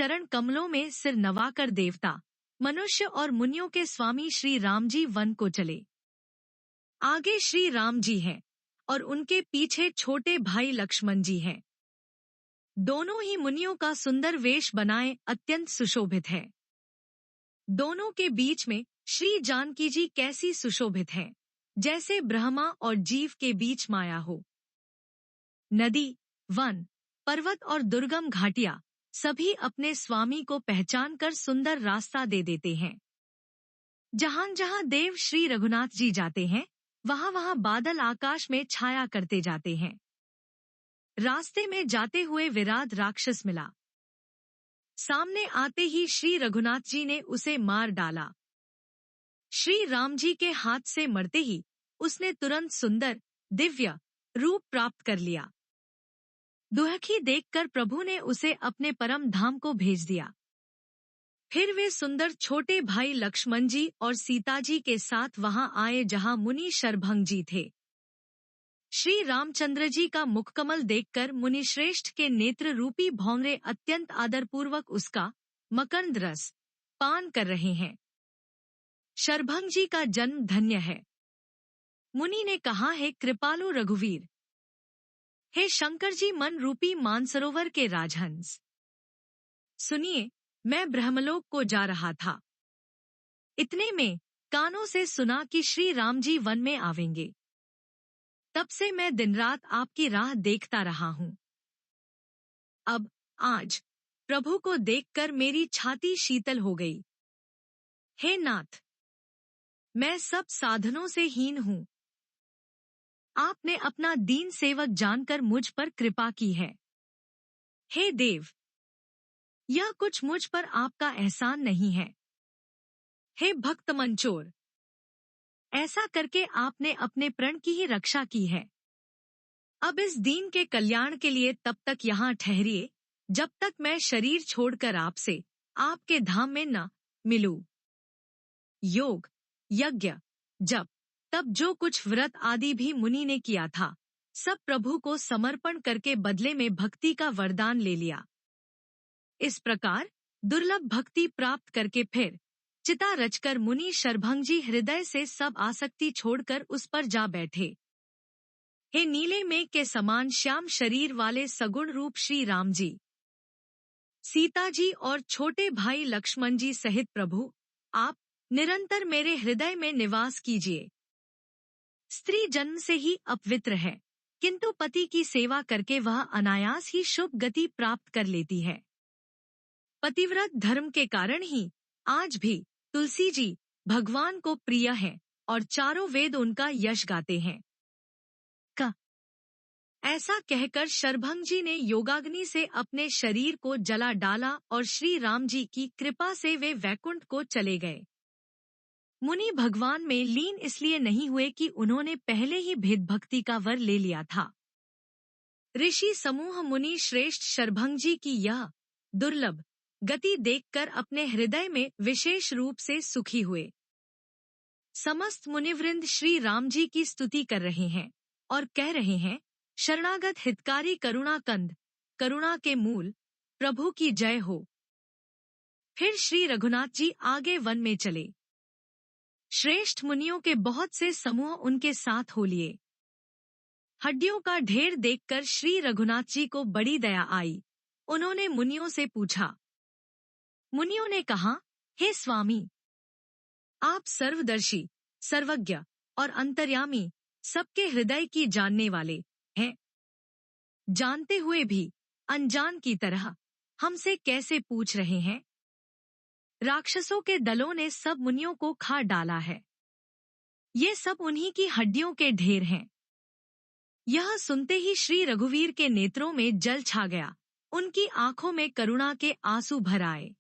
चरण कमलों में सिर नवाकर देवता, मनुष्य और मुनियों के स्वामी श्री राम जी वन को चले। आगे श्री राम जी हैं और उनके पीछे छोटे भाई लक्ष्मण जी हैं। दोनों ही मुनियों का सुंदर वेश बनाए अत्यंत सुशोभित है। दोनों के बीच में श्री जानकी जी कैसी सुशोभित हैं, जैसे ब्रह्मा और जीव के बीच माया हो। नदी, वन, पर्वत और दुर्गम घाटियां सभी अपने स्वामी को पहचान कर सुंदर रास्ता दे देते हैं। जहां जहां देव श्री रघुनाथ जी जाते हैं, वहां वहां बादल आकाश में छाया करते जाते हैं। रास्ते में जाते हुए विराट राक्षस मिला। सामने आते ही श्री रघुनाथ जी ने उसे मार डाला। श्री राम जी के हाथ से मरते ही उसने तुरंत सुंदर, दिव्य रूप प्राप्त कर लिया। दुहखी देखकर प्रभु ने उसे अपने परम धाम को भेज दिया। फिर वे सुंदर छोटे भाई लक्ष्मण जी और सीता जी के साथ वहां आए जहां मुनि शरभंग जी थे। श्री रामचंद्र जी का मुखकमल देखकर मुनिश्रेष्ठ के नेत्र रूपी भौंरे अत्यंत आदरपूर्वक उसका मकरंद रस पान कर रहे हैं। शरभंग जी का जन्म धन्य है। मुनि ने कहा, है कृपालु रघुवीर, हे शंकर जी मन रूपी मानसरोवर के राजहंस, सुनिए, मैं ब्रह्मलोक को जा रहा था। इतने में कानों से सुना कि श्री राम जी वन में आवेंगे। तब से मैं दिन रात आपकी राह देखता रहा हूं। अब आज प्रभु को देखकर मेरी छाती शीतल हो गई। हे नाथ, मैं सब साधनों से हीन हूं। आपने अपना दीन सेवक जानकर मुझ पर कृपा की है। हे देव, यह कुछ मुझ पर आपका एहसान नहीं है। हे भक्त मंचोर, ऐसा करके आपने अपने प्रण की ही रक्षा की है। अब इस दीन के कल्याण के लिए तब तक यहाँ ठहरिए जब तक मैं शरीर छोड़कर आपसे आपके धाम में न मिलूं। योग, यज्ञ, जप, तब जो कुछ व्रत आदि भी मुनि ने किया था, सब प्रभु को समर्पण करके बदले में भक्ति का वरदान ले लिया। इस प्रकार दुर्लभ भक्ति प्राप्त करके फिर चिता रचकर मुनि शरभंग जी हृदय से सब आसक्ति छोड़कर उस पर जा बैठे। हे नीले मेघ के समान श्याम शरीर वाले सगुण रूप श्री राम जी, सीता जी और छोटे भाई लक्ष्मण जी सहित प्रभु, आप निरंतर मेरे हृदय में निवास कीजिए। स्त्री जन्म से ही अपवित्र है, किंतु पति की सेवा करके वह अनायास ही शुभ गति प्राप्त कर लेती है। पतिव्रत धर्म के कारण ही आज भी तुलसी जी भगवान को प्रिय हैं और चारों वेद उनका यश गाते हैं। ऐसा कहकर शरभंग जी ने योगाग्नि से अपने शरीर को जला डाला और श्री राम जी की कृपा से वे वैकुंठ को चले गए। मुनि भगवान में लीन इसलिए नहीं हुए कि उन्होंने पहले ही भेद भक्ति का वर ले लिया था। ऋषि समूह मुनि श्रेष्ठ शरभंग जी की यह दुर्लभ गति देखकर अपने हृदय में विशेष रूप से सुखी हुए। समस्त मुनिवृंद श्री राम जी की स्तुति कर रहे हैं और कह रहे हैं, शरणागत हितकारी करुणा कंद, करुणा के मूल, प्रभु की जय हो। फिर श्री रघुनाथ जी आगे वन में चले। श्रेष्ठ मुनियों के बहुत से समूह उनके साथ हो लिए। हड्डियों का ढेर देखकर श्री रघुनाथ जी को बड़ी दया आई। उन्होंने मुनियों से पूछा। मुनियों ने कहा, हे स्वामी, आप सर्वदर्शी, सर्वज्ञ और अंतर्यामी, सबके हृदय की जानने वाले हैं। जानते हुए भी अनजान की तरह हमसे कैसे पूछ रहे हैं? राक्षसों के दलों ने सब मुनियों को खा डाला है। ये सब उन्हीं की हड्डियों के ढेर हैं। यह सुनते ही श्री रघुवीर के नेत्रों में जल छा गया। उनकी आंखों में करुणा के आंसू भर आए।